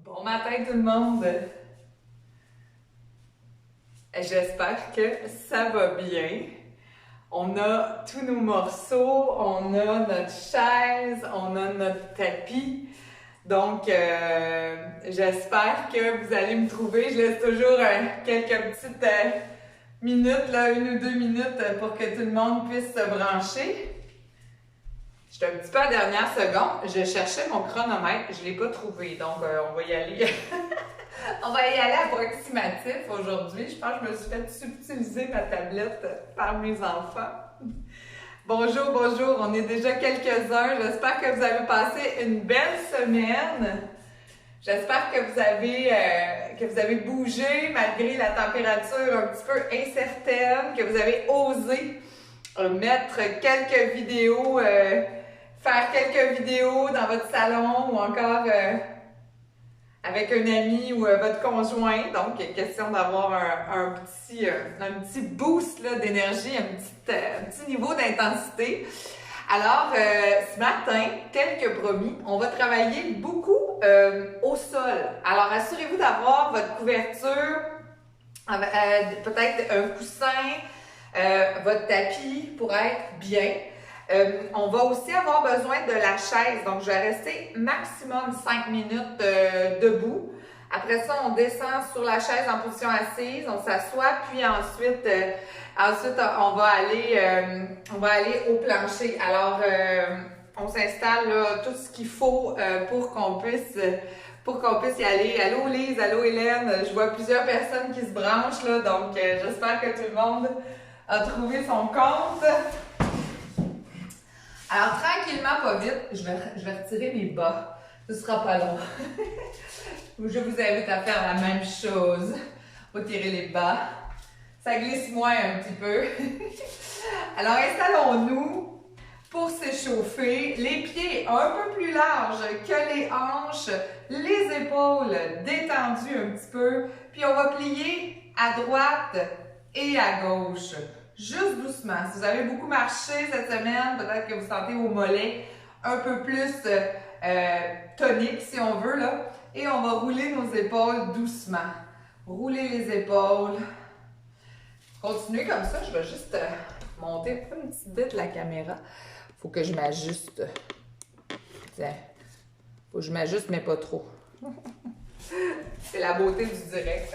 Bon matin tout le monde! J'espère que ça va bien. On a tous nos morceaux, on a notre chaise, on a notre tapis. Donc, j'espère que vous allez me trouver. Je laisse toujours quelques petites minutes, là, 1 ou 2 minutes pour que tout le monde puisse se brancher. J'étais un petit peu à la dernière seconde. Je cherchais mon chronomètre, je ne l'ai pas trouvé. Donc, on va y aller. On va y aller approximatif aujourd'hui. Je pense que je me suis fait subtiliser ma tablette par mes enfants. Bonjour, bonjour. On est déjà quelques-uns. J'espère que vous avez passé une belle semaine. J'espère que vous avez bougé malgré la température un petit peu incertaine, que vous avez osé mettre quelques vidéos, faire quelques vidéos dans votre salon ou encore avec un ami ou votre conjoint. Donc, il est question d'avoir un petit boost d'énergie, un petit niveau d'intensité. Alors, ce matin, tel que promis, on va travailler beaucoup au sol. Alors, assurez-vous d'avoir votre couverture, peut-être un coussin, votre tapis pour être bien. On va aussi avoir besoin de la chaise, donc je vais rester maximum 5 minutes debout. Après ça, on descend sur la chaise en position assise, on s'assoit, puis ensuite on va aller au plancher. Alors, on s'installe là, tout ce qu'il faut pour qu'on puisse y aller. Allô Lise, allô Hélène, je vois plusieurs personnes qui se branchent là, donc j'espère que tout le monde a trouvé son compte. Alors, tranquillement, pas vite, je vais retirer mes bas. Ce sera pas long. Je vous invite à faire la même chose. Retirer les bas. Ça glisse moins un petit peu. Alors, installons-nous pour s'échauffer. Les pieds un peu plus larges que les hanches. Les épaules détendues un petit peu. Puis, on va plier à droite et à gauche. Juste doucement. Si vous avez beaucoup marché cette semaine, peut-être que vous sentez vos mollets un peu plus toniques, si on veut, là. Et on va rouler nos épaules doucement. Rouler les épaules. Continuez comme ça. Je vais juste monter une petite bit la caméra. Faut que je m'ajuste. Tiens. Faut que je m'ajuste, mais pas trop. C'est la beauté du direct.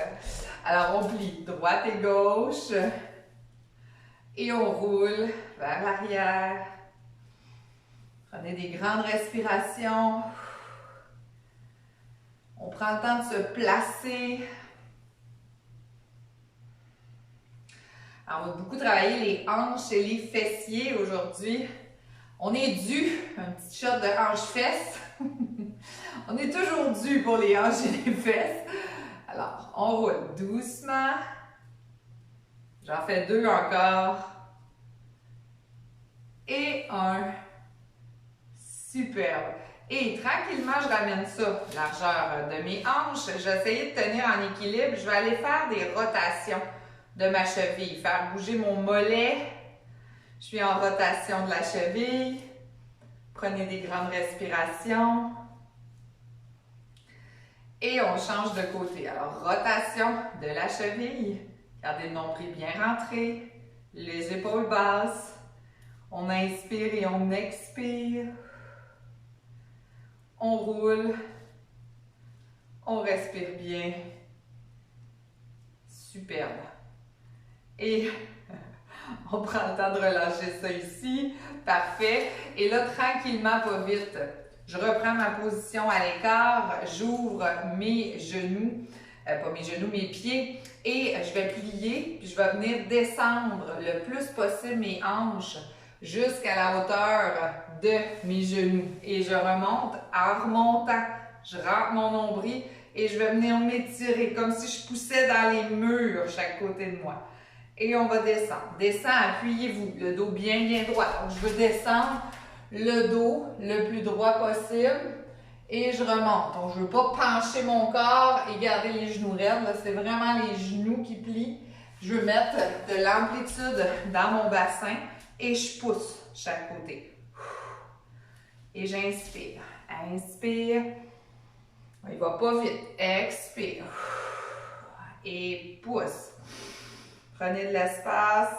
Alors, on plie droite et gauche. Et on roule vers l'arrière. Prenez des grandes respirations. On prend le temps de se placer. Alors, on va beaucoup travailler les hanches et les fessiers aujourd'hui. On est dû, un petit shot de hanches-fesses. On est toujours dû pour les hanches et les fesses. Alors, on roule doucement. J'en fais 2 encore. Et 1. Superbe. Et tranquillement, je ramène ça, largeur de mes hanches. Je vais essayer de tenir en équilibre. Je vais aller faire des rotations de ma cheville. Faire bouger mon mollet. Je suis en rotation de la cheville. Prenez des grandes respirations. Et on change de côté. Alors, rotation de la cheville. Gardez le nombril bien rentré, les épaules basses. On inspire et on expire. On roule. On respire bien. Superbe. Et on prend le temps de relâcher ça ici. Parfait. Et là, tranquillement, pas vite, je reprends ma position à l'écart. J'ouvre mes genoux. Pas mes genoux, mes pieds. Et je vais plier, puis je vais venir descendre le plus possible mes hanches jusqu'à la hauteur de mes genoux. Et je remonte. En remontant, je rentre mon nombril et je vais venir m'étirer comme si je poussais dans les murs chaque côté de moi. Et on va descendre. Descends, appuyez-vous. Le dos bien, bien droit. Donc, je veux descendre le dos le plus droit possible. Et je remonte. Donc, je ne veux pas pencher mon corps et garder les genoux raides. C'est vraiment les genoux qui plient. Je veux mettre de l'amplitude dans mon bassin et je pousse chaque côté. Et j'inspire. Inspire. On va il va pas vite. Expire. Et pousse. Prenez de l'espace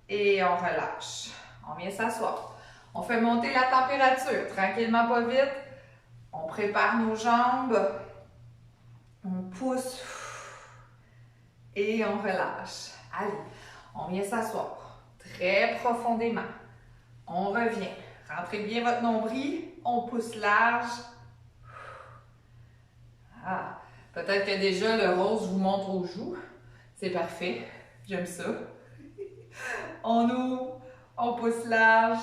et on relâche. On vient s'asseoir. On fait monter la température. Tranquillement, pas vite. On prépare nos jambes. On pousse. Et on relâche. Allez, on vient s'asseoir. Très profondément. On revient. Rentrez bien votre nombril. On pousse large. Ah, peut-être que déjà le rose vous montre aux joues. C'est parfait. J'aime ça. On ouvre. On pousse large.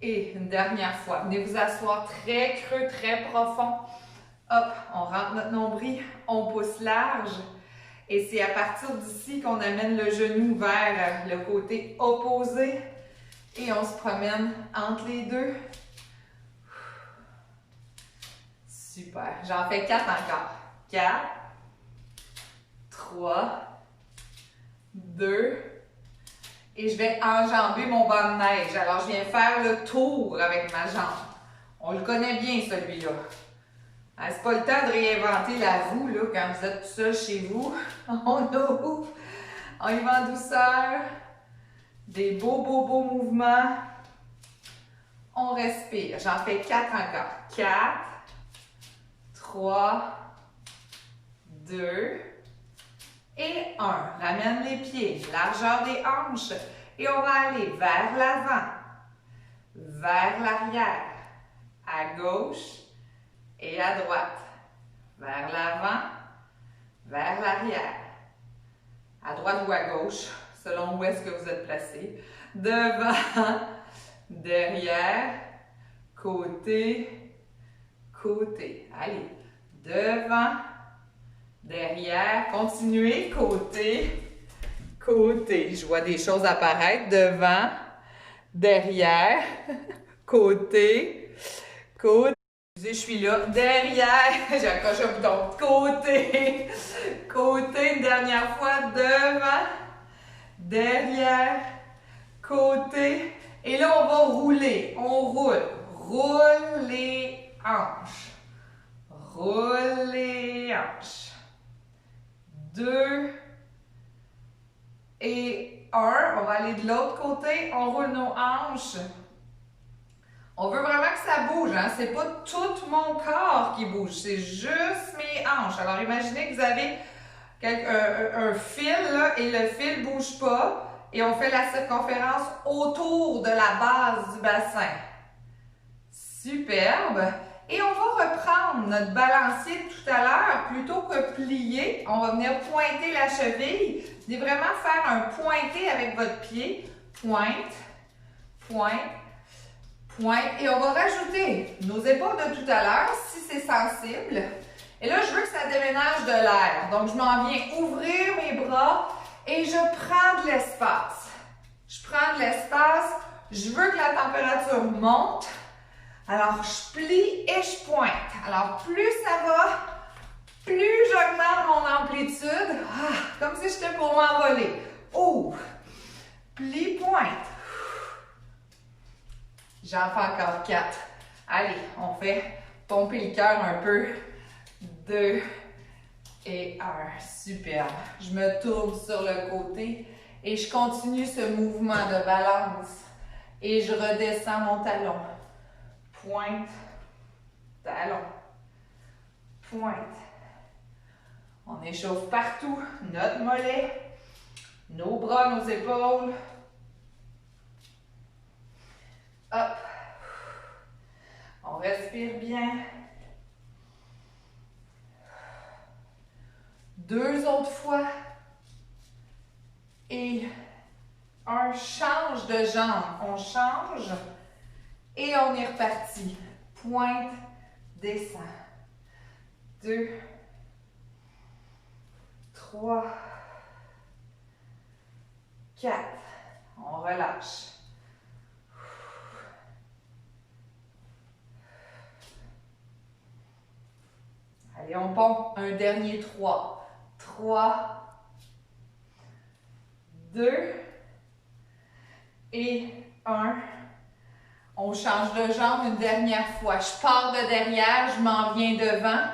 Et une dernière fois. Venez vous asseoir très creux, très profond. Hop, on rentre notre nombril. On pousse large. Et c'est à partir d'ici qu'on amène le genou vers le côté opposé. Et on se promène entre les deux. Super. J'en fais 4 encore. 4, 3, 2. Et je vais enjamber mon banc de neige. Alors, je viens faire le tour avec ma jambe. On le connaît bien, celui-là. C'est pas le temps de réinventer la roue, là, quand vous êtes tout seul chez vous. On ouvre. On y va en douceur. Des beaux mouvements. On respire. J'en fais 4 encore. 4, 3, 2 et 1. Ramène les pieds, largeur des hanches. Et on va aller vers l'avant, vers l'arrière, à gauche et à droite. Vers l'avant, vers l'arrière. À droite ou à gauche, selon où est-ce que vous êtes placé. Devant, derrière, côté, côté. Allez, devant, derrière, continuez, côté, côté. Je vois des choses apparaître. Devant, derrière, côté, côté. Je suis là, derrière, j'accroche un bouton, côté, côté, une dernière fois, devant, derrière, côté, et là on va rouler, on roule les hanches, roule les hanches, 2 et 1, on va aller de l'autre côté, on roule nos hanches. On veut vraiment que ça bouge, hein? C'est pas tout mon corps qui bouge, c'est juste mes hanches. Alors imaginez que vous avez un fil là, et le fil ne bouge pas et on fait la circonférence autour de la base du bassin. Superbe! Et on va reprendre notre balancier de tout à l'heure, plutôt que plier, on va venir pointer la cheville. Vous allez vraiment faire un pointé avec votre pied. Pointe, pointe, pointe. Et on va rajouter nos épaules de tout à l'heure, si c'est sensible. Et là, je veux que ça déménage de l'air. Donc, je m'en viens ouvrir mes bras et je prends de l'espace. Je prends de l'espace. Je veux que la température monte. Alors, je plie et je pointe. Alors, plus ça va, plus j'augmente mon amplitude. Comme si j'étais pour m'envoler. Ouvre. Plie, pointe. J'en fais encore 4. Allez, on fait pomper le cœur un peu. 2 et 1. Superbe. Je me tourne sur le côté et je continue ce mouvement de balance. Et je redescends mon talon. Pointe, talon, pointe. On échauffe partout, notre mollet, nos bras, nos épaules. Hop. On respire bien. 2 autres fois. Et un change de jambe. On change. Et on est reparti. Pointe, descend. 2, 3, 4. On relâche. Allez, on pompe un dernier 3. 3, 2 et 1. On change de jambe une dernière fois. Je pars de derrière, je m'en viens devant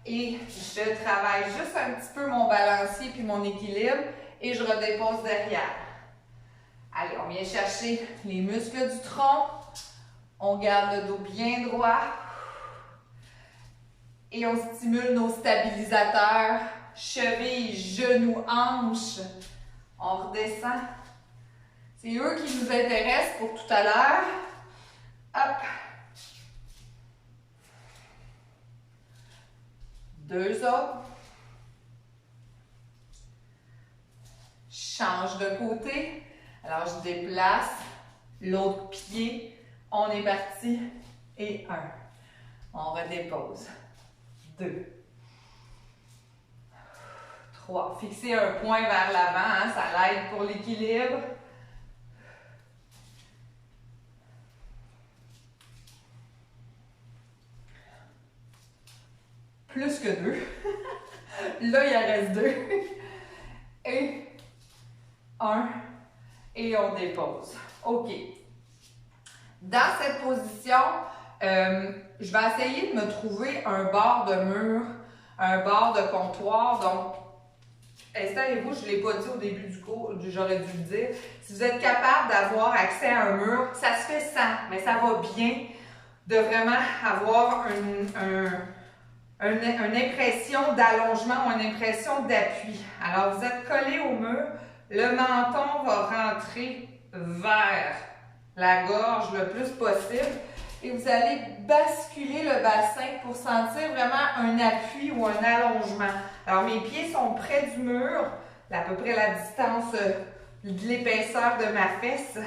Et je travaille juste un petit peu mon balancier puis mon équilibre et je redépose derrière. Allez, on vient chercher les muscles du tronc. On garde le dos bien droit. Et on stimule nos stabilisateurs, chevilles, genoux, hanches. On redescend. C'est eux qui nous intéressent pour tout à l'heure. Hop. 2 autres. Change de côté. Alors, je déplace l'autre pied. On est parti. Et 1. On redépose. 2. 3. Fixez un point vers l'avant, hein, ça l'aide pour l'équilibre. Plus que 2. Là, il en reste 2. Et 1. Et on dépose. OK. Dans cette position, je vais essayer de me trouver un bord de mur, un bord de comptoir. Donc, installez-vous, je ne l'ai pas dit au début du cours, j'aurais dû le dire. Si vous êtes capable d'avoir accès à un mur, ça se fait sans, mais ça va bien de vraiment avoir une impression d'allongement ou une impression d'appui. Alors, vous êtes collé au mur, le menton va rentrer vers la gorge le plus possible et vous allez basculer le bassin pour sentir vraiment un appui ou un allongement. Alors, mes pieds sont près du mur, à peu près la distance de l'épaisseur de ma fesse.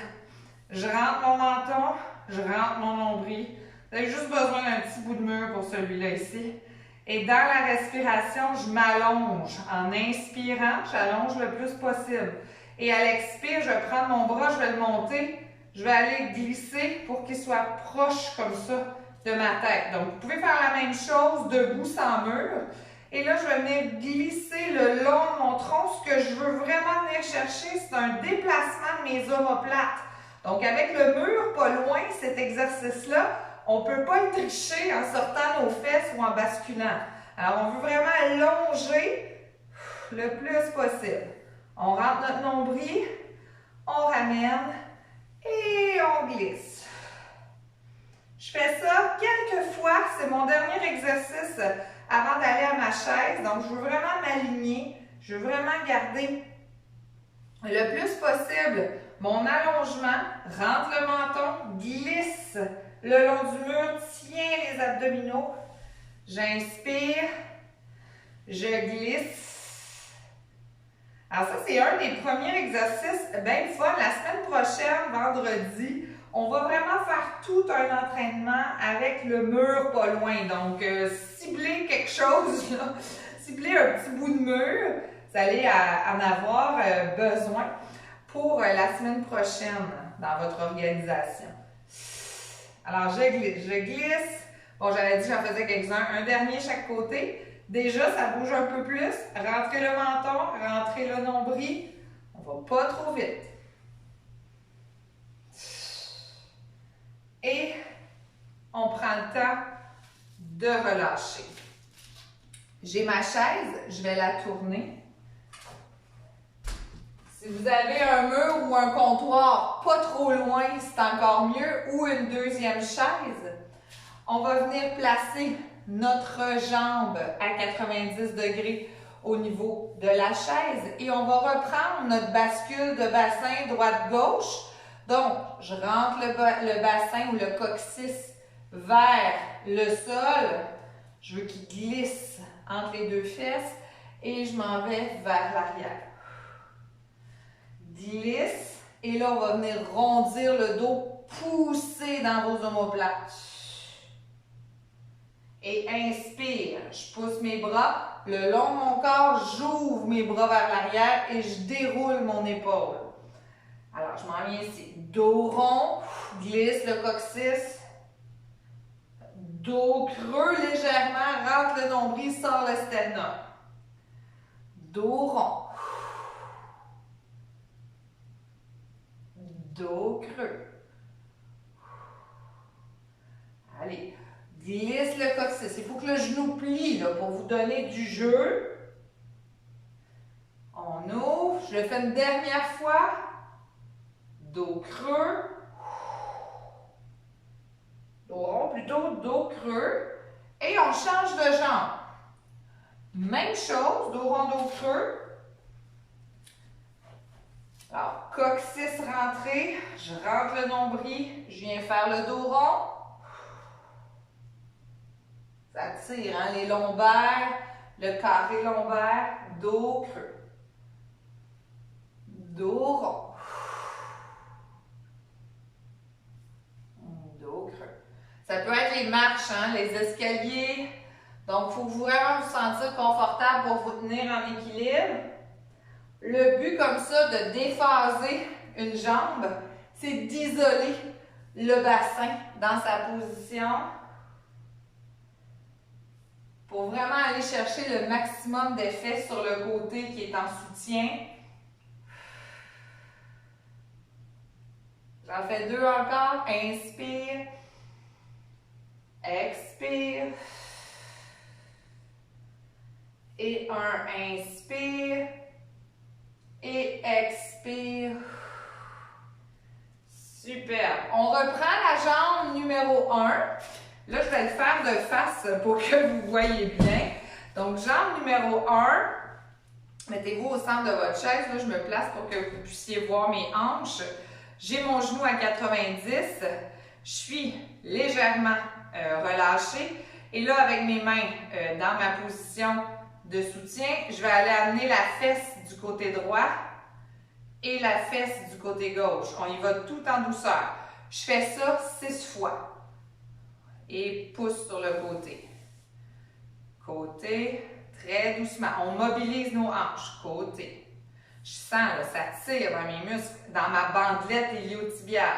Je rentre mon menton, je rentre mon nombril. Vous avez juste besoin d'un petit bout de mur pour celui-là ici. Et dans la respiration, je m'allonge. En inspirant, j'allonge le plus possible. Et à l'expire, je vais prendre mon bras, je vais le monter. Je vais aller glisser pour qu'il soit proche comme ça de ma tête. Donc, vous pouvez faire la même chose debout sans mur. Et là, je vais venir glisser le long de mon tronc. Ce que je veux vraiment venir chercher, c'est un déplacement de mes omoplates. Donc, avec le mur pas loin, cet exercice-là, on ne peut pas le tricher en sortant nos fesses ou en basculant. Alors, on veut vraiment allonger le plus possible. On rentre notre nombril, on ramène et on glisse. Je fais ça quelques fois. C'est mon dernier exercice avant d'aller à ma chaise. Donc, je veux vraiment m'aligner. Je veux vraiment garder le plus possible mon allongement. Rentre le menton, glisse le long du mur, tiens les abdominaux. J'inspire, je glisse. Alors ça, c'est un des premiers exercices bien fun. La semaine prochaine, vendredi, on va vraiment faire tout un entraînement avec le mur pas loin. Donc, ciblez quelque chose, là. Ciblez un petit bout de mur. Vous allez en avoir besoin pour la semaine prochaine dans votre organisation. Alors, je glisse. Bon, j'avais dit que j'en faisais quelques-uns. Un dernier chaque côté. Déjà, ça bouge un peu plus. Rentrez le menton, rentrez le nombril. On va pas trop vite. Et on prend le temps de relâcher. J'ai ma chaise, je vais la tourner. Si vous avez un mur ou un comptoir pas trop loin, c'est encore mieux, ou une deuxième chaise, on va venir placer notre jambe à 90 degrés au niveau de la chaise et on va reprendre notre bascule de bassin droite-gauche. Donc, je rentre le bassin ou le coccyx vers le sol. Je veux qu'il glisse entre les deux fesses et je m'en vais vers l'arrière. Glisse. Et là, on va venir rondir le dos, pousser dans vos omoplates. Et inspire. Je pousse mes bras le long de mon corps, j'ouvre mes bras vers l'arrière et je déroule mon épaule. Alors, je m'en viens ici. Dos rond, glisse le coccyx. Dos creux légèrement, rentre le nombril, sort le sternum. Dos rond. Dos creux. Allez, glisse le coccyx. Il faut que le genou plie là, pour vous donner du jeu. On ouvre. Je le fais une dernière fois. Dos creux. Dos rond plutôt, dos creux. Et on change de jambe. Même chose, dos rond, dos creux. Alors, coccyx rentré. Je rentre le nombril. Je viens faire le dos rond. Ça tire, hein, les lombaires, le carré lombaire, dos creux. Dos rond. Dos creux. Ça peut être les marches, hein, les escaliers. Donc, il faut vraiment vous sentir confortable pour vous tenir en équilibre. Le but comme ça de déphaser une jambe, c'est d'isoler le bassin dans sa position pour vraiment aller chercher le maximum d'effet sur le côté qui est en soutien. J'en fais 2 encore. Inspire. Expire. Et un inspire. Et expire. Super. On reprend la jambe numéro 1. Là, je vais le faire de face pour que vous voyez bien. Donc, jambe numéro 1. Mettez-vous au centre de votre chaise. Là, je me place pour que vous puissiez voir mes hanches. J'ai mon genou à 90. Je suis légèrement relâchée. Et là, avec mes mains dans ma position de soutien, je vais aller amener la fesse du côté droit et la fesse du côté gauche. On y va tout en douceur. Je fais ça 6 fois. Et pousse sur le côté. Côté, très doucement. On mobilise nos hanches. Côté. Je sens, là, ça tire dans mes muscles, dans ma bandelette iliotibiale.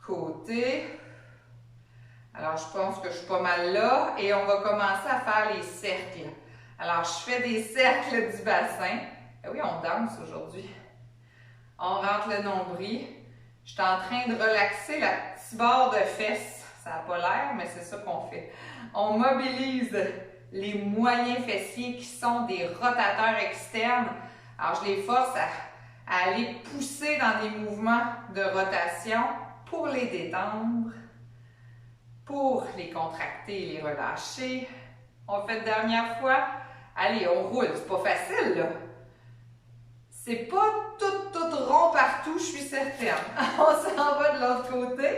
Côté. Alors, je pense que je suis pas mal là. Et on va commencer à faire les cercles. Alors, je fais des cercles du bassin. Eh oui, on danse aujourd'hui. On rentre le nombril. Je suis en train de relaxer la petite barre de fesses. Ça n'a pas l'air, mais c'est ça qu'on fait. On mobilise les moyens fessiers qui sont des rotateurs externes. Alors, je les force à aller pousser dans des mouvements de rotation pour les détendre, pour les contracter et les relâcher. On fait une dernière fois. Allez, on roule. C'est pas facile, là. C'est pas tout rond partout, je suis certaine. On s'en va de l'autre côté.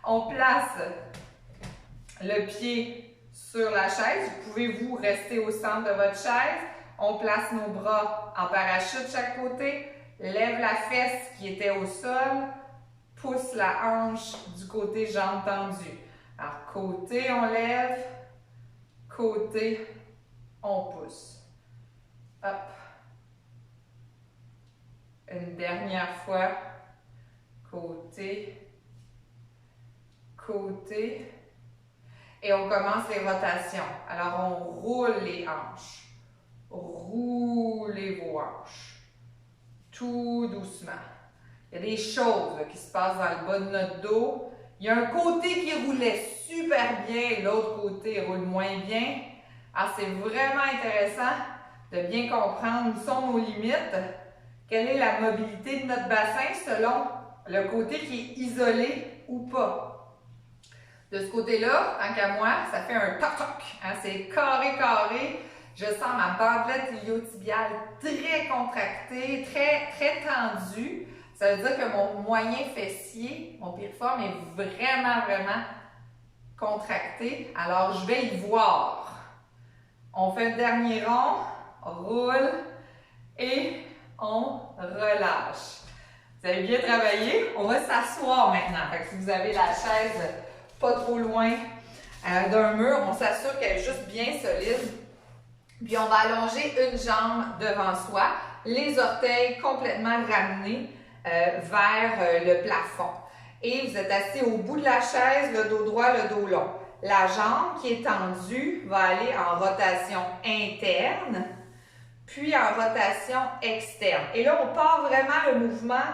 On place le pied sur la chaise. Vous pouvez vous rester au centre de votre chaise. On place nos bras en parachute de chaque côté. Lève la fesse qui était au sol. Pousse la hanche du côté jambe tendue. Alors, côté, on lève. Côté, on pousse. Hop. Une dernière fois. Côté. Côté. Et on commence les rotations. Alors, on roule les hanches. Roulez vos hanches. Tout doucement. Il y a des choses là, qui se passent dans le bas de notre dos. Il y a un côté qui roulait super bien, l'autre côté roule moins bien. Alors, c'est vraiment intéressant de bien comprendre où sont nos limites. Quelle est la mobilité de notre bassin selon le côté qui est isolé ou pas. De ce côté-là, tant qu'à moi, ça fait un toc-toc. Hein? C'est carré. Je sens ma bandelette iliotibiale très contractée, très tendue. Ça veut dire que mon moyen fessier, mon piriforme est vraiment contracté. Alors, je vais y voir. On fait un dernier rond, on roule et on relâche. Vous avez bien travaillé. On va s'asseoir maintenant. Fait que si vous avez la chaise pas trop loin d'un mur, on s'assure qu'elle est juste bien solide. Puis on va allonger une jambe devant soi, les orteils complètement ramenés vers le plafond. Et vous êtes assis au bout de la chaise, le dos droit, le dos long. La jambe qui est tendue va aller en rotation interne, puis en rotation externe. Et là, on part vraiment le mouvement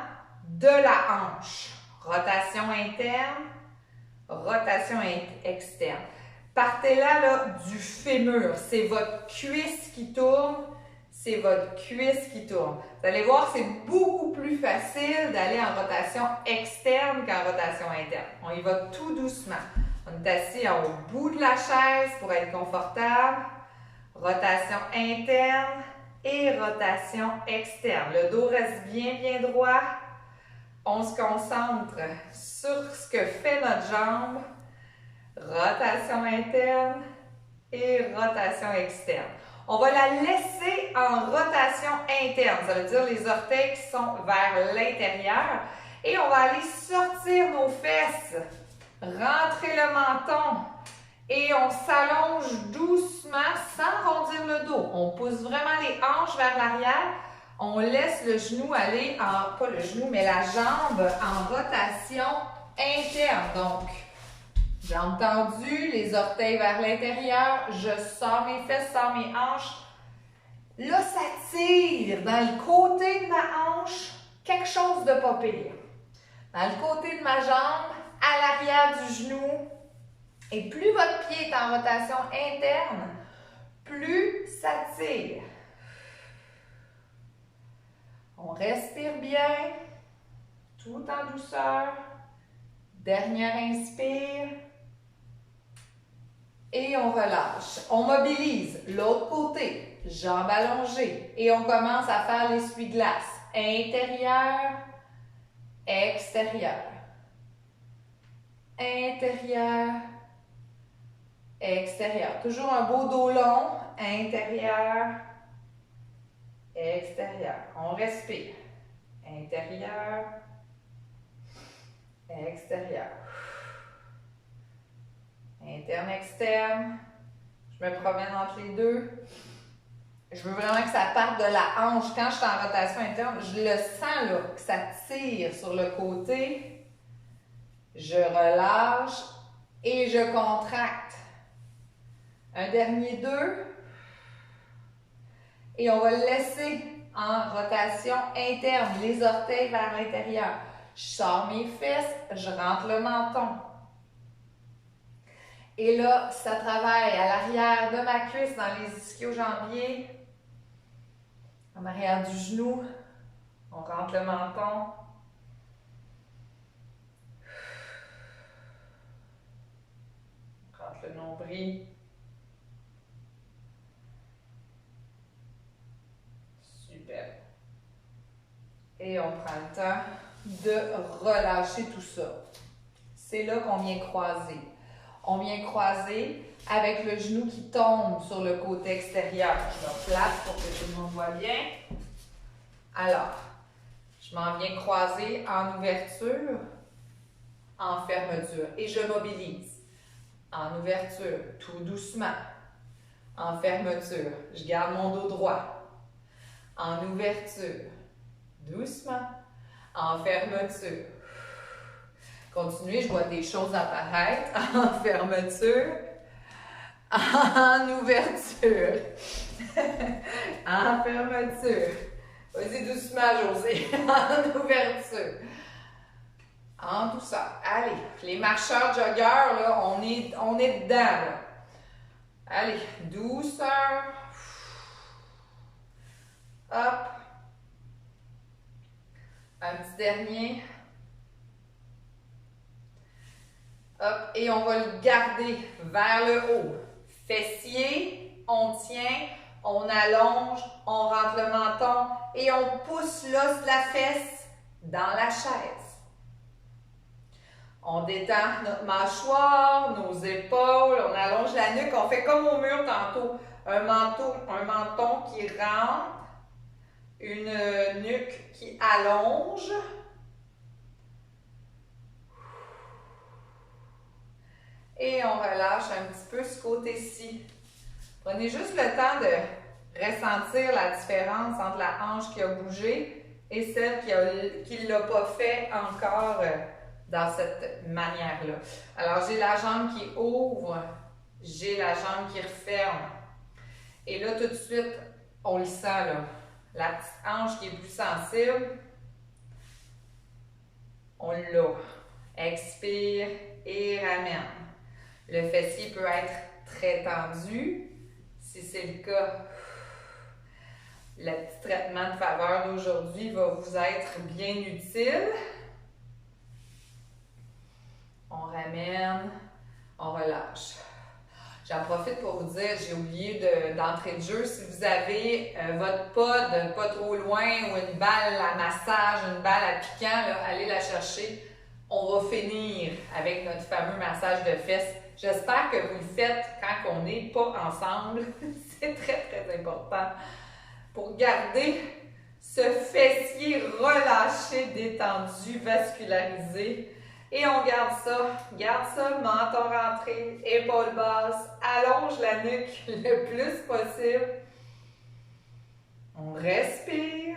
de la hanche. Rotation interne, rotation externe. Partez là, du fémur. C'est votre cuisse qui tourne. C'est votre cuisse qui tourne. Vous allez voir, c'est beaucoup plus facile d'aller en rotation externe qu'en rotation interne. On y va tout doucement. On est assis au bout de la chaise pour être confortable. Rotation interne et rotation externe. Le dos reste bien droit. On se concentre sur ce que fait notre jambe. Rotation interne et rotation externe. On va la laisser en rotation interne. Ça veut dire les orteils qui sont vers l'intérieur. Et on va aller sortir nos fesses. Rentrer le menton. Et on s'allonge doucement sans rondir le dos. On pousse vraiment les hanches vers l'arrière. On laisse le genou aller en, pas le genou, mais la jambe en rotation interne. Donc, jambes tendues, les orteils vers l'intérieur. Je sors mes fesses, sors mes hanches. Là, ça tire dans le côté de ma hanche, quelque chose de pas pire. Dans le côté de ma jambe, à l'arrière du genou. Et plus votre pied est en rotation interne, plus ça tire. On respire bien, tout en douceur. Dernier inspire. Et on relâche. On mobilise l'autre côté, jambes allongées. Et on commence à faire l'essuie-glace. Intérieur, extérieur. Intérieur, extérieur. Toujours un beau dos long. Intérieur, extérieur. On respire. Intérieur, extérieur. Interne, externe. Je me promène entre les deux. Je veux vraiment que ça parte de la hanche. Quand je suis en rotation interne, je le sens là, que ça tire sur le côté. Je relâche et je contracte. Un dernier 2. Et on va le laisser en rotation interne, les orteils vers l'intérieur. Je sors mes fesses, je rentre le menton. Et là, ça travaille à l'arrière de ma cuisse, dans les ischio-jambiers, en arrière du genou. On rentre le menton. On rentre le nombril. Super. Et on prend le temps de relâcher tout ça. C'est là qu'on vient croiser. On vient croiser avec le genou qui tombe sur le côté extérieur. Je me place pour que tout le monde voit bien. Alors, je m'en viens croiser en ouverture, en fermeture. Et je mobilise. En ouverture, tout doucement. En fermeture, je garde mon dos droit. En ouverture, doucement. En fermeture. Continuez, je vois des choses apparaître. En fermeture. En ouverture. En fermeture. Vas-y doucement, Josée. En ouverture. En douceur. Allez, les marcheurs joggeurs, là, on est dedans, là. Allez, douceur. Hop. Un petit dernier. Hop, et on va le garder vers le haut. Fessier, on tient, on allonge, on rentre le menton et on pousse l'os de la fesse dans la chaise. On détend notre mâchoire, nos épaules, on allonge la nuque, on fait comme au mur tantôt. Un menton qui rentre, une nuque qui allonge. Et on relâche un petit peu ce côté-ci. Prenez juste le temps de ressentir la différence entre la hanche qui a bougé et celle qui ne l'a pas fait encore dans cette manière-là. Alors, j'ai la jambe qui ouvre, j'ai la jambe qui referme. Et là, tout de suite, on le sent, là. La petite hanche qui est plus sensible, on l'a. Expire et ramène. Le fessier peut être très tendu. Si c'est le cas, le petit traitement de faveur d'aujourd'hui va vous être bien utile. On ramène, on relâche. J'en profite pour vous dire, j'ai oublié d'entrée de jeu, si vous avez votre pod pas trop loin ou une balle à massage, une balle à piquant, là, allez la chercher. On va finir avec notre fameux massage de fesses. J'espère que vous le faites quand on n'est pas ensemble. C'est très, très important pour garder ce fessier relâché, détendu, vascularisé. Et on garde ça, menton rentré, épaules basses, allonge la nuque le plus possible. On respire.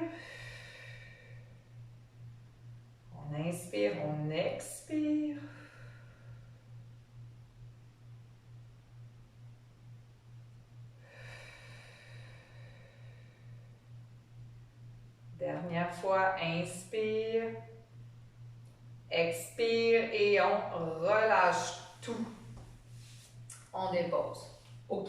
On inspire, on expire. Dernière fois, inspire. Expire et on relâche tout. On dépose. OK.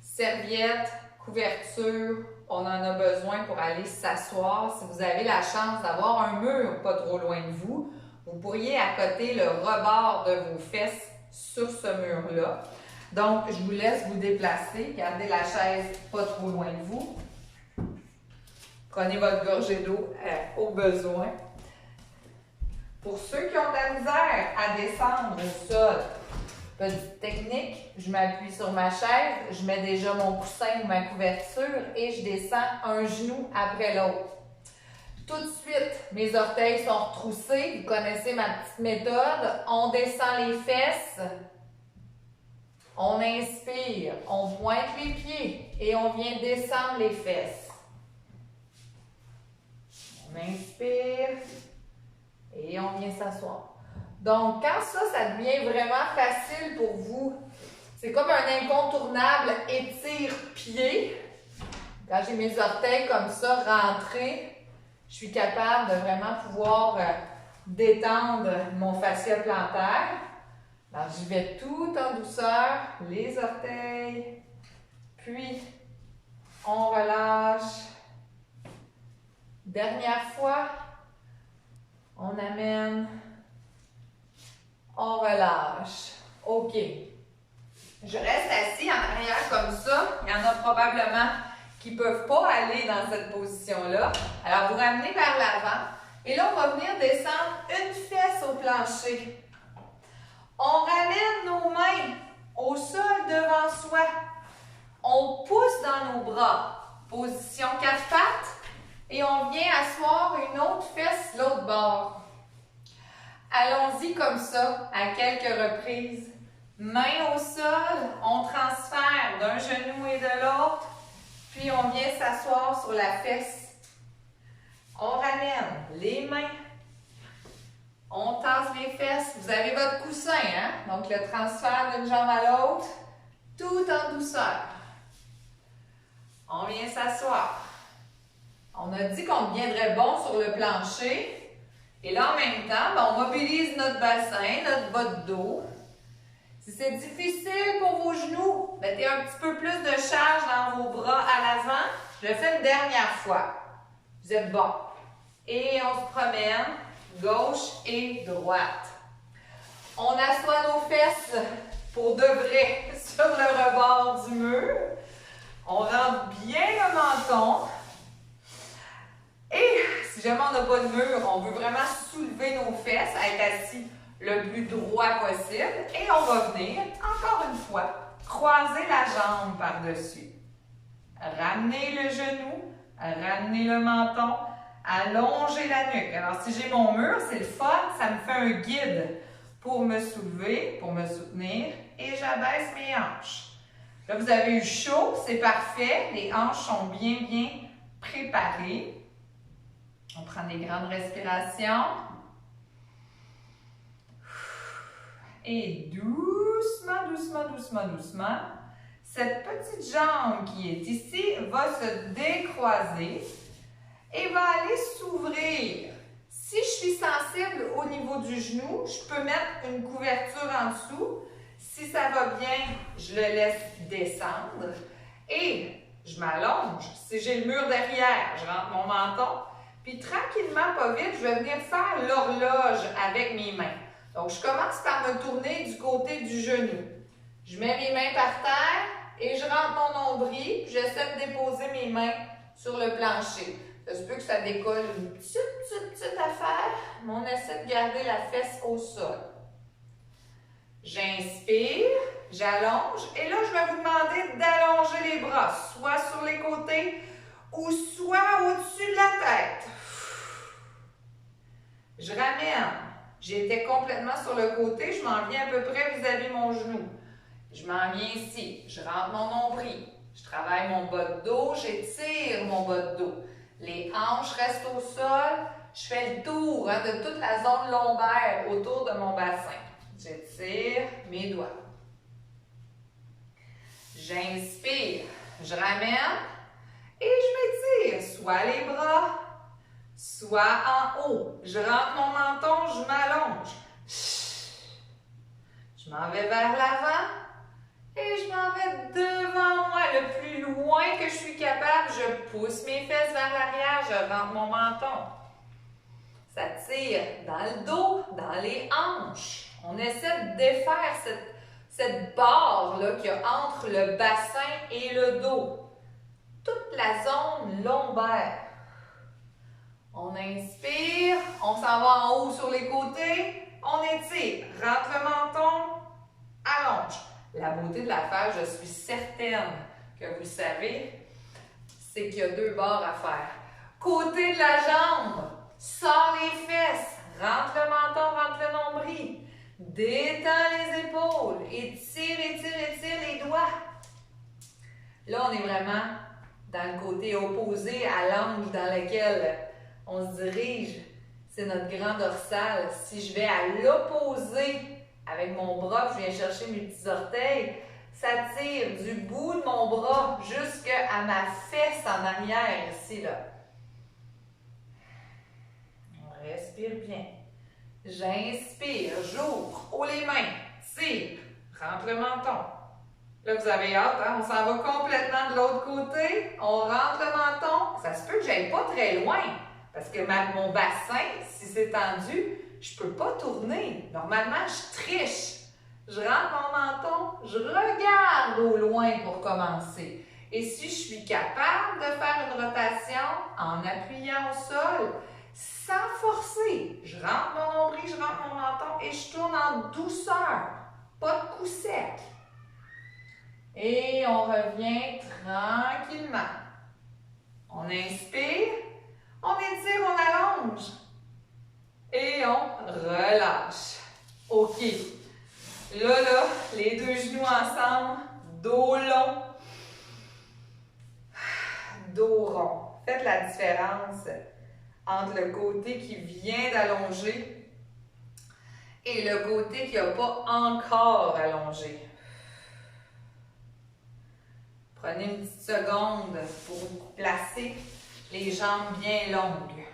Serviette, couverture, on en a besoin pour aller s'asseoir. Si vous avez la chance d'avoir un mur pas trop loin de vous, vous pourriez accoter le rebord de vos fesses sur ce mur-là. Donc, je vous laisse vous déplacer. Gardez la chaise pas trop loin de vous. Prenez votre gorgée d'eau au besoin. Pour ceux qui ont de la misère à descendre au sol, petite technique, je m'appuie sur ma chaise, je mets déjà mon coussin ou ma couverture et je descends un genou après l'autre. Tout de suite, mes orteils sont retroussés, vous connaissez ma petite méthode, on descend les fesses, on inspire, on pointe les pieds et on vient descendre les fesses. On inspire. Et on vient s'asseoir. Donc, quand ça devient vraiment facile pour vous, c'est comme un incontournable étire-pied. Quand j'ai mes orteils comme ça rentrés, je suis capable de vraiment pouvoir détendre mon fascia plantaire. Alors, j'y vais tout en douceur, les orteils, puis on relâche. Dernière fois. On amène, on relâche. OK. Je reste assis en arrière comme ça. Il y en a probablement qui ne peuvent pas aller dans cette position-là. Alors, vous ramenez vers l'avant. Et là, on va venir descendre une fesse au plancher. On ramène nos mains au sol devant soi. On pousse dans nos bras. Position 4 pattes. Et on vient asseoir une autre fesse l'autre bord. Allons-y comme ça, à quelques reprises. Main au sol, on transfère d'un genou et de l'autre, puis on vient s'asseoir sur la fesse. On ramène les mains, on tasse les fesses. Vous avez votre coussin, hein? Donc le transfert d'une jambe à l'autre, tout en douceur. On vient s'asseoir. On a dit qu'on deviendrait bon sur le plancher. Et là, en même temps, on mobilise notre bassin, notre bas de dos. Si c'est difficile pour vos genoux, mettez un petit peu plus de charge dans vos bras à l'avant. Je le fais une dernière fois. Vous êtes bon. Et on se promène, gauche et droite. On assoit nos fesses pour de vrai sur le rebord du mur. On rentre bien le menton. Et si jamais on n'a pas de mur, on veut vraiment soulever nos fesses, être assis le plus droit possible. Et on va venir, encore une fois, croiser la jambe par-dessus. Ramener le genou, ramener le menton, allonger la nuque. Alors, si j'ai mon mur, c'est le fun, ça me fait un guide pour me soulever, pour me soutenir, et j'abaisse mes hanches. Là, vous avez eu chaud, c'est parfait. Les hanches sont bien préparées. On prend des grandes respirations. Et doucement, doucement, cette petite jambe qui est ici va se décroiser et va aller s'ouvrir. Si je suis sensible au niveau du genou, je peux mettre une couverture en dessous. Si ça va bien, je le laisse descendre et je m'allonge. Si j'ai le mur derrière, je rentre mon menton. Puis tranquillement, pas vite, je vais venir faire l'horloge avec mes mains. Donc, je commence par me tourner du côté du genou. Je mets mes mains par terre et je rentre mon nombril. J'essaie de déposer mes mains sur le plancher. Ça se peut que ça décolle une petite affaire, mais on essaie de garder la fesse au sol. J'inspire, j'allonge et là, je vais vous demander d'allonger les bras, soit sur les côtés ou soit au-dessus de la tête. Je ramène. J'étais complètement sur le côté, je m'en viens à peu près vis-à-vis mon genou. Je m'en viens ici, je rentre mon nombril, je travaille mon bas de dos, j'étire mon bas de dos. Les hanches restent au sol, je fais le tour de toute la zone lombaire autour de mon bassin. J'étire mes doigts. J'inspire, je ramène et je m'étire, soit les bras, soit en haut. Je rentre mon menton, je m'allonge. Je m'en vais vers l'avant et je m'en vais devant moi. Le plus loin que je suis capable, je pousse mes fesses vers l'arrière, je rentre mon menton. Ça tire dans le dos, dans les hanches. On essaie de défaire cette barre-là qu'il y a entre le bassin et le dos. Toute la zone lombaire. On inspire, on s'en va en haut sur les côtés, on étire, rentre le menton, allonge. La beauté de l'affaire, je suis certaine que vous le savez, c'est qu'il y a deux bords à faire. Côté de la jambe, sors les fesses, rentre le menton, rentre le nombril, détends les épaules, étire les doigts. Là, on est vraiment dans le côté opposé à l'angle dans lequel on se dirige. C'est notre grand dorsal. Si je vais à l'opposé avec mon bras, je viens chercher mes petits orteils, ça tire du bout de mon bras jusqu'à ma fesse en arrière, ici, là. On respire bien. J'inspire, j'ouvre, haut les mains, tire, rentre le menton. Là, vous avez hâte, hein? On s'en va complètement de l'autre côté. On rentre le menton. Ça se peut que j'aille pas très loin. Parce que mon bassin, si c'est tendu, je peux pas tourner. Normalement, je triche. Je rentre mon menton, je regarde au loin pour commencer. Et si je suis capable de faire une rotation en appuyant au sol, sans forcer, je rentre mon nombril, je rentre mon menton et je tourne en douceur. Pas de coup sec. Et on revient tranquillement. On inspire, on étire, on allonge. Et on relâche. OK. Là, les deux genoux ensemble, dos long, dos rond. Faites la différence entre le côté qui vient d'allonger et le côté qui n'a pas encore allongé. Prenez une petite seconde pour vous placer les jambes bien longues.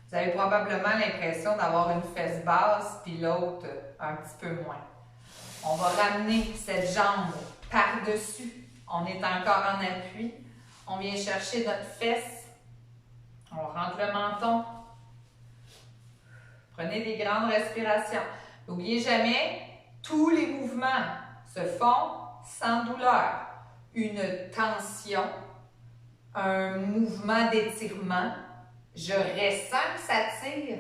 Vous avez probablement l'impression d'avoir une fesse basse puis l'autre un petit peu moins. On va ramener cette jambe par-dessus. On est encore en appui. On vient chercher notre fesse. On rentre le menton. Prenez des grandes respirations. N'oubliez jamais, tous les mouvements se font sans douleur. Une tension, un mouvement d'étirement, je ressens que ça tire,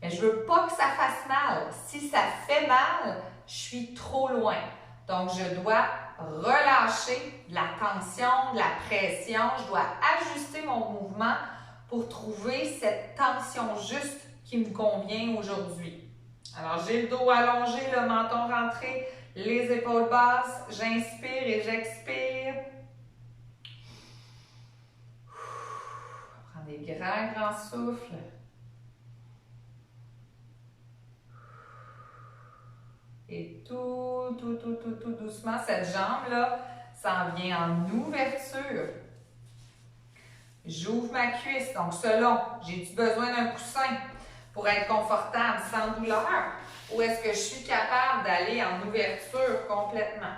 mais je ne veux pas que ça fasse mal. Si ça fait mal, je suis trop loin. Donc, je dois relâcher de la tension, de la pression. Je dois ajuster mon mouvement pour trouver cette tension juste qui me convient aujourd'hui. Alors, j'ai le dos allongé, le menton rentré, les épaules basses, j'inspire et j'expire. Prends des grands souffles. Et tout doucement, cette jambe-là s'en vient en ouverture. J'ouvre ma cuisse. Donc, selon, j'ai-tu besoin d'un coussin pour être confortable sans douleur? ou est-ce que je suis capable d'aller en ouverture complètement?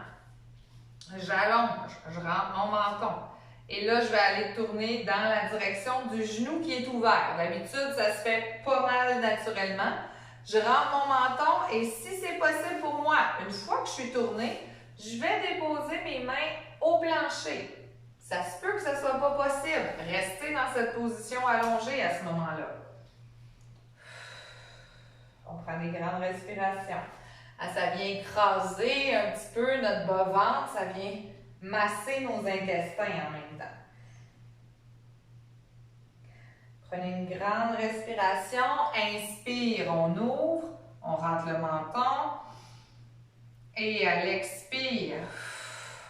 J'allonge, je rentre mon menton. Et là, je vais aller tourner dans la direction du genou qui est ouvert. D'habitude, ça se fait pas mal naturellement. Je rentre mon menton et si c'est possible pour moi, une fois que je suis tournée, je vais déposer mes mains au plancher. Ça se peut que ce ne soit pas possible. Restez dans cette position allongée à ce moment-là. On prend des grandes respirations. Ça vient écraser un petit peu notre bas-ventre, ça vient masser nos intestins en même temps. Prenez une grande respiration. Inspire, on ouvre, on rentre le menton. Et à l'expire,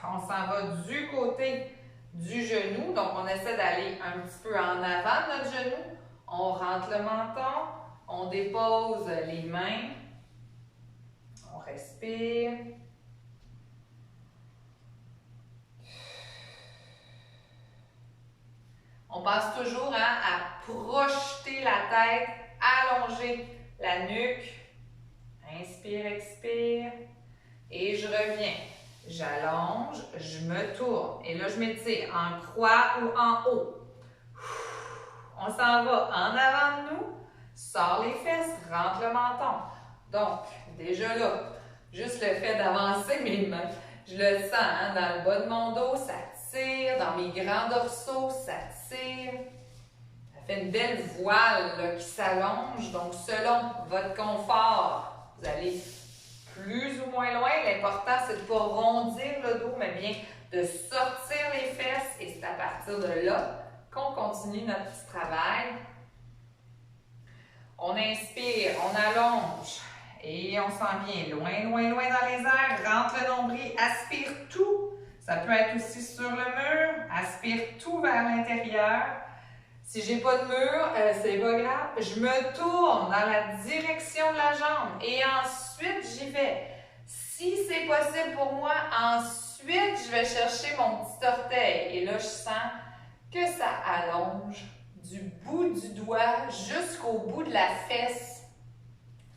on s'en va du côté du genou. Donc, on essaie d'aller un petit peu en avant de notre genou. On rentre le menton, on dépose les mains. On respire. On passe toujours à projeter la tête, allonger la nuque. Inspire, expire. Et je reviens. J'allonge, je me tourne. Et là, je m'étire en croix ou en haut. On s'en va en avant de nous. Sors les fesses, rentre le menton. Donc, déjà là, juste le fait d'avancer mes mains, je le sens hein, dans le bas de mon dos, ça tire, dans mes grands dorsaux, ça tire. Ça fait une belle voile là, qui s'allonge. Donc, selon votre confort, vous allez plus ou moins loin. L'important, c'est de ne pas rondir le dos, mais bien de sortir les fesses. Et c'est à partir de là qu'on continue notre petit travail. On inspire, on allonge et on s'en vient loin, loin, loin dans les airs. Rentre le nombril, aspire tout. Ça peut être aussi sur le mur. Aspire tout vers l'intérieur. Si j'ai pas de mur, c'est pas grave. Je me tourne dans la direction de la jambe et ensuite j'y vais. Si c'est possible pour moi, ensuite je vais chercher mon petit orteil et là je sens que ça allonge du bout du doigt jusqu'au bout de la fesse.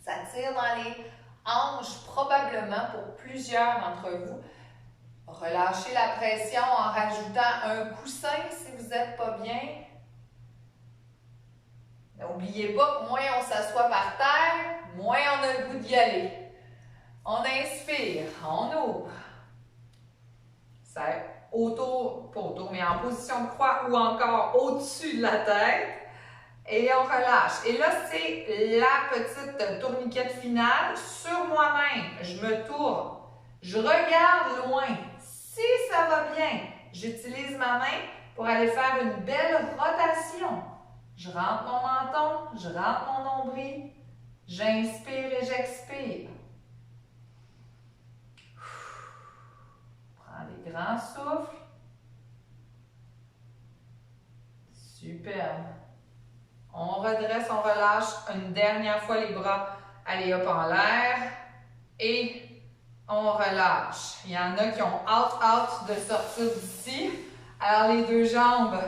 Ça tire dans les hanches probablement pour plusieurs d'entre vous. Relâchez la pression en rajoutant un coussin si vous n'êtes pas bien. N'oubliez pas que moins on s'assoit par terre, moins on a le goût d'y aller. On inspire, on ouvre. Ça autour, pas autour, mais en position de croix ou encore au-dessus de la tête. Et on relâche. Et là, c'est la petite tourniquette finale sur moi-même. Je me tourne. Je regarde loin. Si ça va bien, j'utilise ma main pour aller faire une belle rotation. Je rentre mon menton, je rentre mon nombril. J'inspire et j'expire. Prends des grands souffles. Superbe. On redresse, on relâche une dernière fois les bras. Allez, hop en l'air. Et on relâche. Il y en a qui ont hâte de sortir d'ici. Alors, les deux jambes,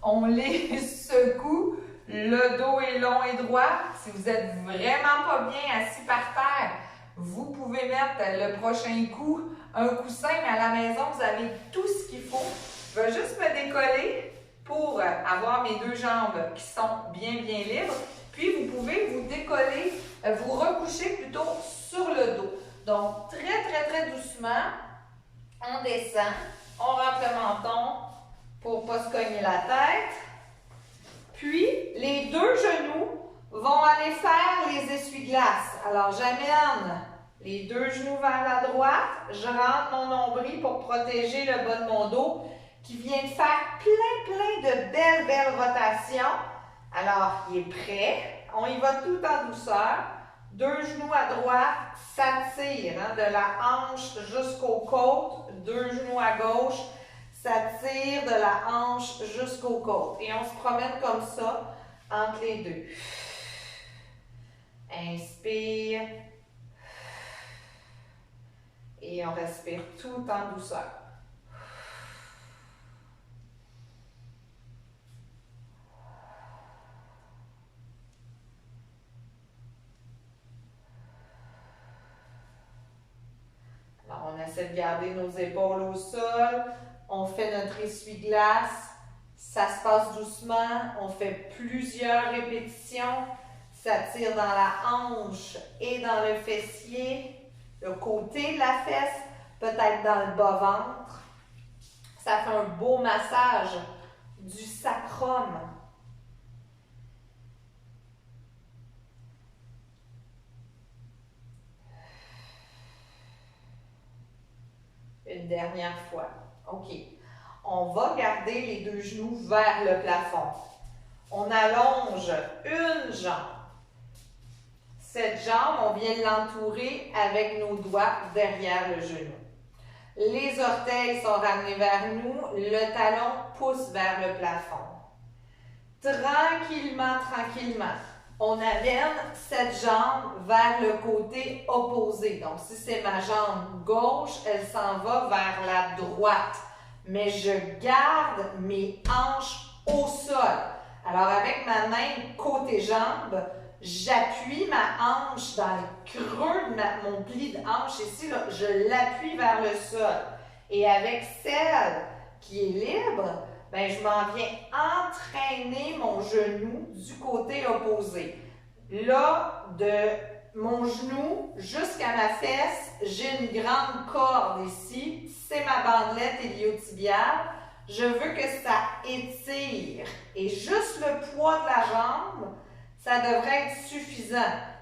on les secoue. Le dos est long et droit. Si vous êtes vraiment pas bien assis par terre, vous pouvez mettre le prochain coup un coussin, mais à la maison, vous avez tout ce qu'il faut. Je vais juste me décoller pour avoir mes deux jambes qui sont bien libres. Puis, vous pouvez vous décoller, vous recoucher plutôt sur le dos. Donc, très doucement, on descend, on rentre le menton pour ne pas se cogner la tête. Puis, les deux genoux vont aller faire les essuie-glaces. Alors, j'amène les deux genoux vers la droite. Je rentre mon nombril pour protéger le bas de mon dos qui vient de faire plein de belles rotations. Alors, il est prêt. On y va tout en douceur. Deux genoux à droite, ça tire de la hanche jusqu'aux côtes. Deux genoux à gauche, ça tire de la hanche jusqu'aux côtes. Et on se promène comme ça entre les deux. Inspire. Et on respire tout en douceur. essaie de garder nos épaules au sol. On fait notre essuie-glace. Ça se passe doucement. On fait plusieurs répétitions. Ça tire dans la hanche et dans le fessier, le côté de la fesse, peut-être dans le bas-ventre. Ça fait un beau massage du sacrum. Une dernière fois. OK. On va garder les deux genoux vers le plafond. On allonge une jambe. Cette jambe, on vient l'entourer avec nos doigts derrière le genou. Les orteils sont ramenés vers nous, le talon pousse vers le plafond. Tranquillement, tranquillement, on amène cette jambe vers le côté opposé. Donc, si c'est ma jambe gauche, elle s'en va vers la droite. Mais je garde mes hanches au sol. Alors, avec ma main côté jambe, j'appuie ma hanche dans le creux de mon pli de hanche ici, là, je l'appuie vers le sol. Et avec celle qui est libre, ben, je m'en viens entraîner mon genou du côté opposé. Là, de mon genou jusqu'à ma fesse, j'ai une grande corde ici. C'est ma bandelette iliotibiale. Je veux que ça étire. Et juste le poids de la jambe, ça devrait être suffisant.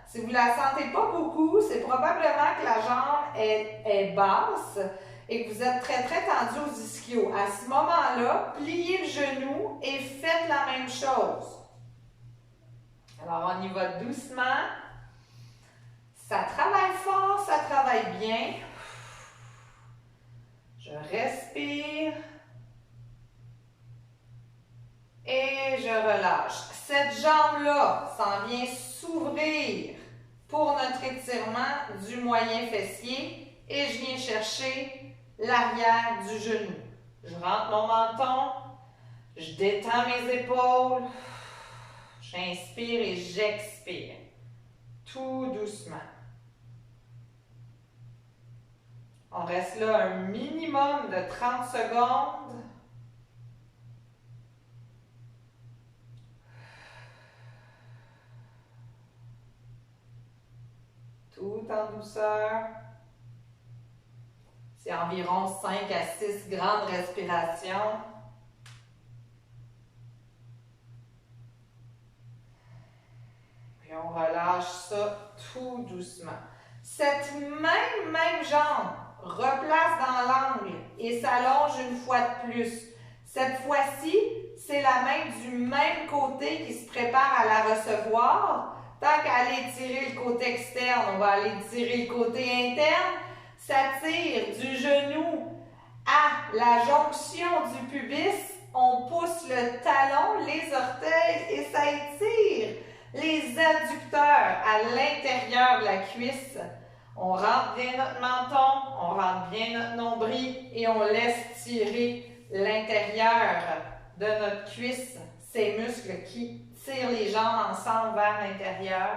Si vous ne la sentez pas beaucoup, c'est probablement que la jambe est basse et que vous êtes très, très tendu aux ischios. À ce moment-là, pliez le genou et faites la même chose. Alors, on y va doucement. Ça travaille fort, ça travaille bien. Je respire. Et je relâche. Cette jambe-là s'en vient s'ouvrir pour notre étirement du moyen fessier et je viens chercher l'arrière du genou. Je rentre mon menton, je détends mes épaules, j'inspire et j'expire. Tout doucement. On reste là un minimum de 30 secondes. Tout en douceur. C'est environ 5 à 6 grandes respirations. Puis on relâche ça tout doucement. Cette même jambe replace dans l'angle et s'allonge une fois de plus. Cette fois-ci, c'est la main du même côté qui se prépare à la recevoir. Tant qu'à aller tirer le côté externe, on va aller tirer le côté interne. Ça tire du genou à la jonction du pubis. On pousse le talon, les orteils et ça étire les adducteurs à l'intérieur de la cuisse. On rentre bien notre menton, on rentre bien notre nombril et on laisse tirer l'intérieur de notre cuisse, ces muscles qui tirent les jambes ensemble vers l'intérieur.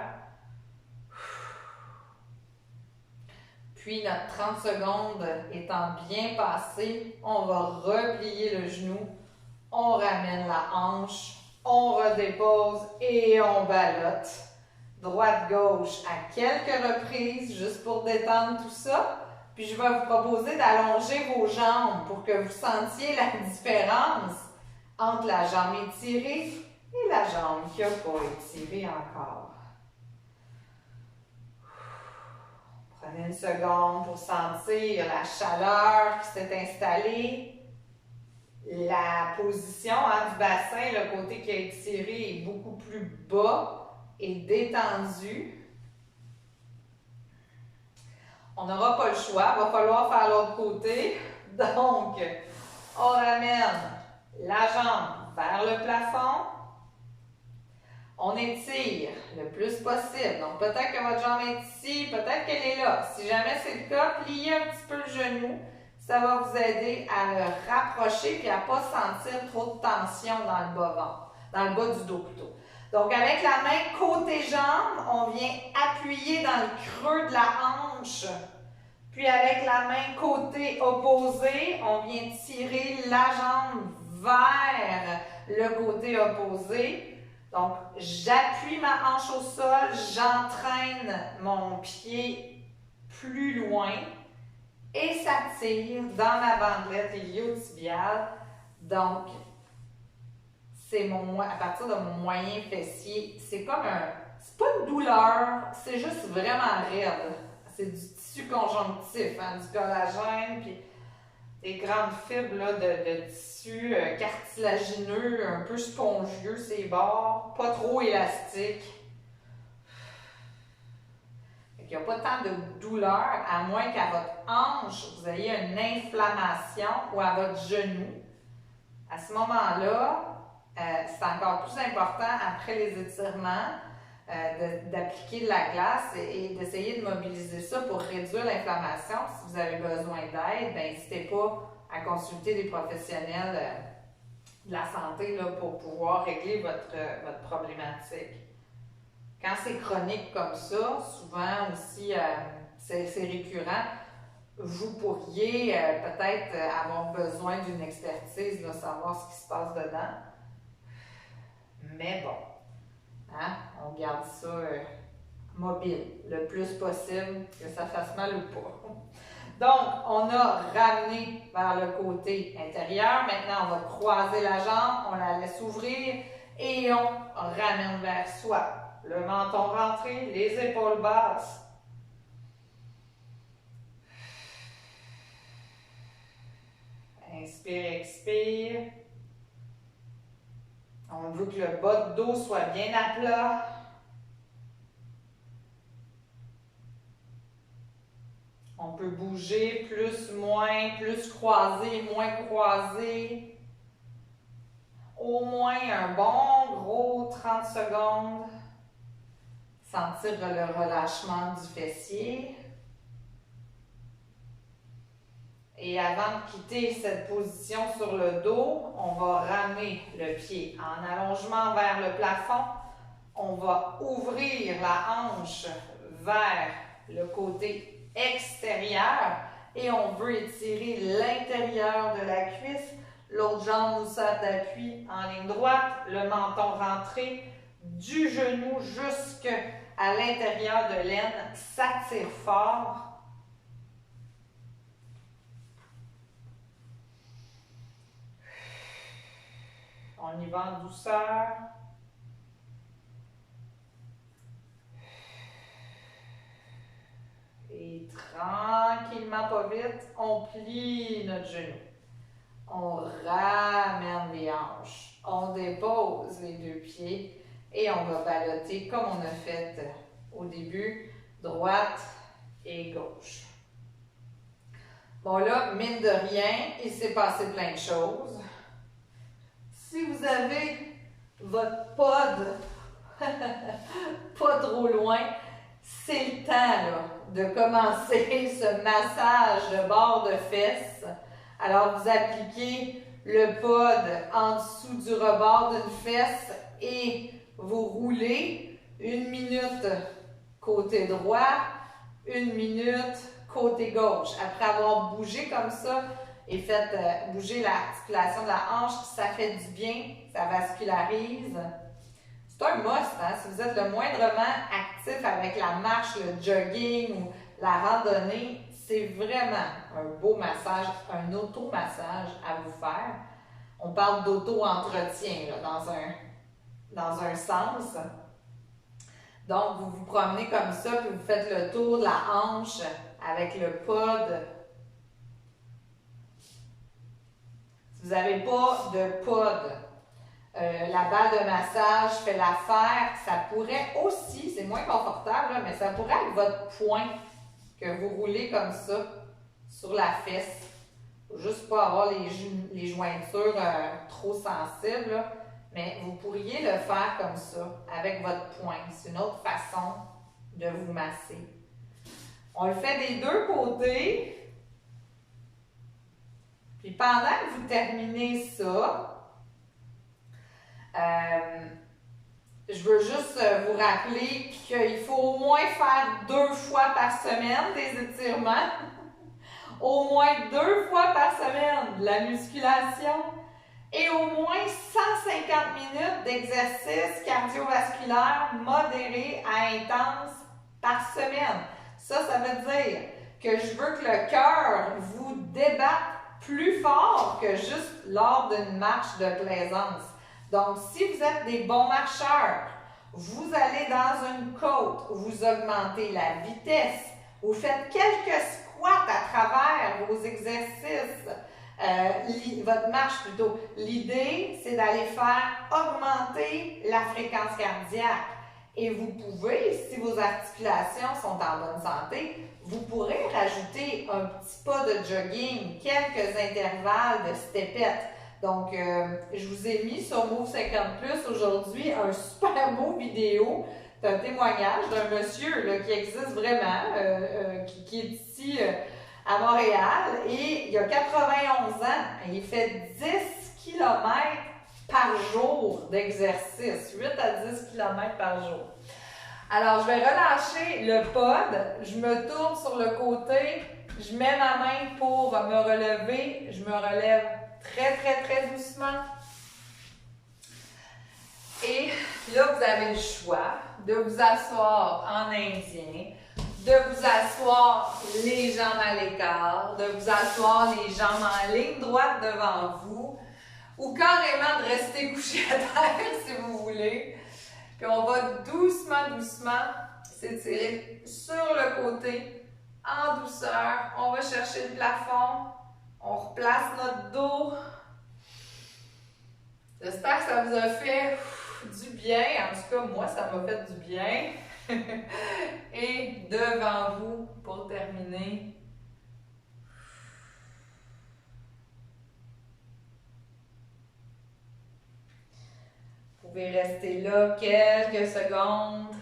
Puis notre 30 secondes étant bien passées, on va replier le genou, on ramène la hanche, on redépose et on ballotte. Droite-gauche à quelques reprises, juste pour détendre tout ça. Puis je vais vous proposer d'allonger vos jambes pour que vous sentiez la différence entre la jambe étirée et la jambe qui n'a pas étiré encore. Prenez une seconde pour sentir la chaleur qui s'est installée. La position du bassin, le côté qui a étiré, est beaucoup plus bas et détendu. On n'aura pas le choix, il va falloir faire l'autre côté. Donc, on ramène la jambe vers le plafond. On étire le plus possible. Donc, peut-être que votre jambe est ici, peut-être qu'elle est là. Si jamais c'est le cas, pliez un petit peu le genou. Ça va vous aider à le rapprocher et à ne pas sentir trop de tension dans le bas-ventre, dans le bas du dos plutôt. Donc, avec la main côté jambe, on vient appuyer dans le creux de la hanche. Puis avec la main côté opposé, on vient tirer la jambe vers le côté opposé. Donc, j'appuie ma hanche au sol, j'entraîne mon pied plus loin et ça tire dans ma bandelette iliotibiale. Donc, c'est à partir de mon moyen fessier, c'est comme c'est pas une douleur, c'est juste vraiment raide. C'est du tissu conjonctif, hein, du collagène, puis des grandes fibres là, de tissu cartilagineux, un peu spongieux, ces bords, pas trop élastiques. Il n'y a pas tant de douleur, à moins qu'à votre hanche, vous ayez une inflammation ou à votre genou. À ce moment-là, c'est encore plus important après les étirements d'appliquer de la glace et d'essayer de mobiliser ça pour réduire l'inflammation. Si vous avez besoin d'aide, n'hésitez pas à consulter des professionnels de la santé là, pour pouvoir régler votre problématique. Quand c'est chronique comme ça, souvent aussi c'est récurrent, vous pourriez peut-être avoir besoin d'une expertise, là, savoir ce qui se passe dedans. Mais bon, hein, on garde ça mobile le plus possible, que ça fasse mal ou pas. Donc, on a ramené vers le côté intérieur. Maintenant, on va croiser la jambe, on la laisse ouvrir et on ramène vers soi. Le menton rentré, les épaules basses. Inspire, expire. On veut que le bas de dos soit bien à plat. On peut bouger plus, moins, plus croisé, moins croisé. Au moins un bon gros 30 secondes. Sentir le relâchement du fessier. Et avant de quitter cette position sur le dos, on va ramener le pied en allongement vers le plafond. On va ouvrir la hanche vers le côté extérieur et on veut étirer l'intérieur de la cuisse. L'autre jambe nous sert d'appui en ligne droite, le menton rentré du genou jusqu'à l'intérieur de l'aine, s'attire fort. On y va en douceur. Et tranquillement, pas vite, on plie notre genou. On ramène les hanches. On dépose les deux pieds et on va ballotter comme on a fait au début, droite et gauche. Bon là, mine de rien, il s'est passé plein de choses. Si vous avez votre pod pas trop loin, c'est le temps là, de commencer ce massage de bord de fesses. Alors, vous appliquez le pod en dessous du rebord d'une fesse et vous roulez 1 minute côté droit, 1 minute côté gauche. Après avoir bougé comme ça et fait bouger l'articulation de la hanche, ça fait du bien, ça vascularise. C'est un must, hein? Si vous êtes le moindrement actif avec la marche, le jogging ou la randonnée, c'est vraiment un beau massage, un auto-massage à vous faire. On parle d'auto-entretien dans un sens. Donc, vous vous promenez comme ça, puis vous faites le tour de la hanche avec le pod. Si vous n'avez pas de pod, la balle de massage fait l'affaire. Ça pourrait aussi, c'est moins confortable, là, mais ça pourrait être votre poing que vous roulez comme ça sur la fesse. Il ne faut juste pas avoir les jointures trop sensibles, là, mais vous pourriez le faire comme ça, avec votre poing. C'est une autre façon de vous masser. On le fait des deux côtés. Puis pendant que vous terminez ça, je veux juste vous rappeler qu'il faut au moins faire 2 fois par semaine des étirements. au moins 2 fois par semaine de la musculation et au moins 150 minutes d'exercice cardiovasculaire modéré à intense par semaine. Ça veut dire que je veux que le cœur vous débatte plus fort que juste lors d'une marche de plaisance. Donc, si vous êtes des bons marcheurs, vous allez dans une côte, vous augmentez la vitesse, vous faites quelques squats à travers vos exercices, votre marche plutôt. L'idée, c'est d'aller faire augmenter la fréquence cardiaque. Et vous pouvez, si vos articulations sont en bonne santé, vous pourrez rajouter un petit pas de jogging, quelques intervalles de steppette. Donc, je vous ai mis sur Move 50+ aujourd'hui un super beau vidéo. C'est un témoignage d'un monsieur là, qui existe vraiment, qui est ici à Montréal. Et il a 91 ans. Il fait 10 km par jour d'exercice. 8 à 10 km par jour. Alors, je vais relâcher le pod. Je me tourne sur le côté. Je mets ma main pour me relever. Je me relève très doucement. Et là, vous avez le choix de vous asseoir en indien, de vous asseoir les jambes à l'écart, de vous asseoir les jambes en ligne droite devant vous, ou carrément de rester couché à terre si vous voulez. Puis on va doucement s'étirer sur le côté, en douceur. On va chercher le plafond. On replace notre dos. J'espère que ça vous a fait du bien. En tout cas, moi, ça m'a fait du bien. Et devant vous, pour terminer, vous pouvez rester là quelques secondes,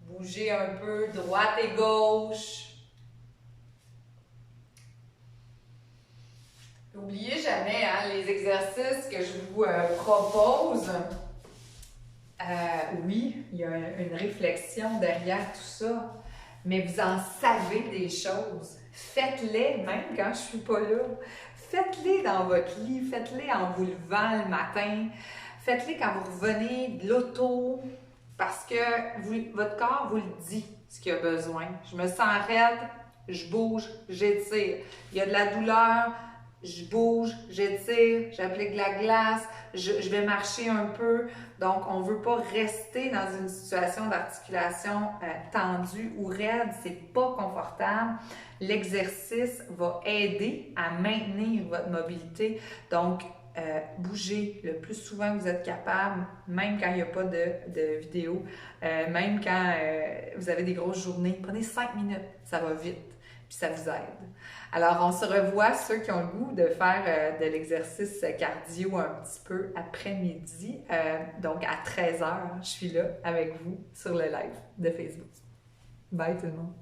bouger un peu droite et gauche. N'oubliez jamais les exercices que je vous propose. Oui, il y a une réflexion derrière tout ça, mais vous en savez des choses. Faites-les même quand je ne suis pas là. Faites-les dans votre lit, faites-les en vous levant le matin, faites-les quand vous revenez de l'auto, parce que votre corps vous le dit ce qu'il a besoin. Je me sens raide, je bouge, j'étire. Il y a de la douleur, je bouge, j'étire, j'applique de la glace, je vais marcher un peu. Donc, on ne veut pas rester dans une situation d'articulation tendue ou raide, c'est pas confortable. L'exercice va aider à maintenir votre mobilité. Donc, bougez le plus souvent que vous êtes capable, même quand il n'y a pas de vidéo, même quand vous avez des grosses journées. Prenez 5 minutes, ça va vite, puis ça vous aide. Alors, on se revoit, ceux qui ont le goût de faire de l'exercice cardio un petit peu après-midi. Donc, à 13h, je suis là avec vous sur le live de Facebook. Bye tout le monde!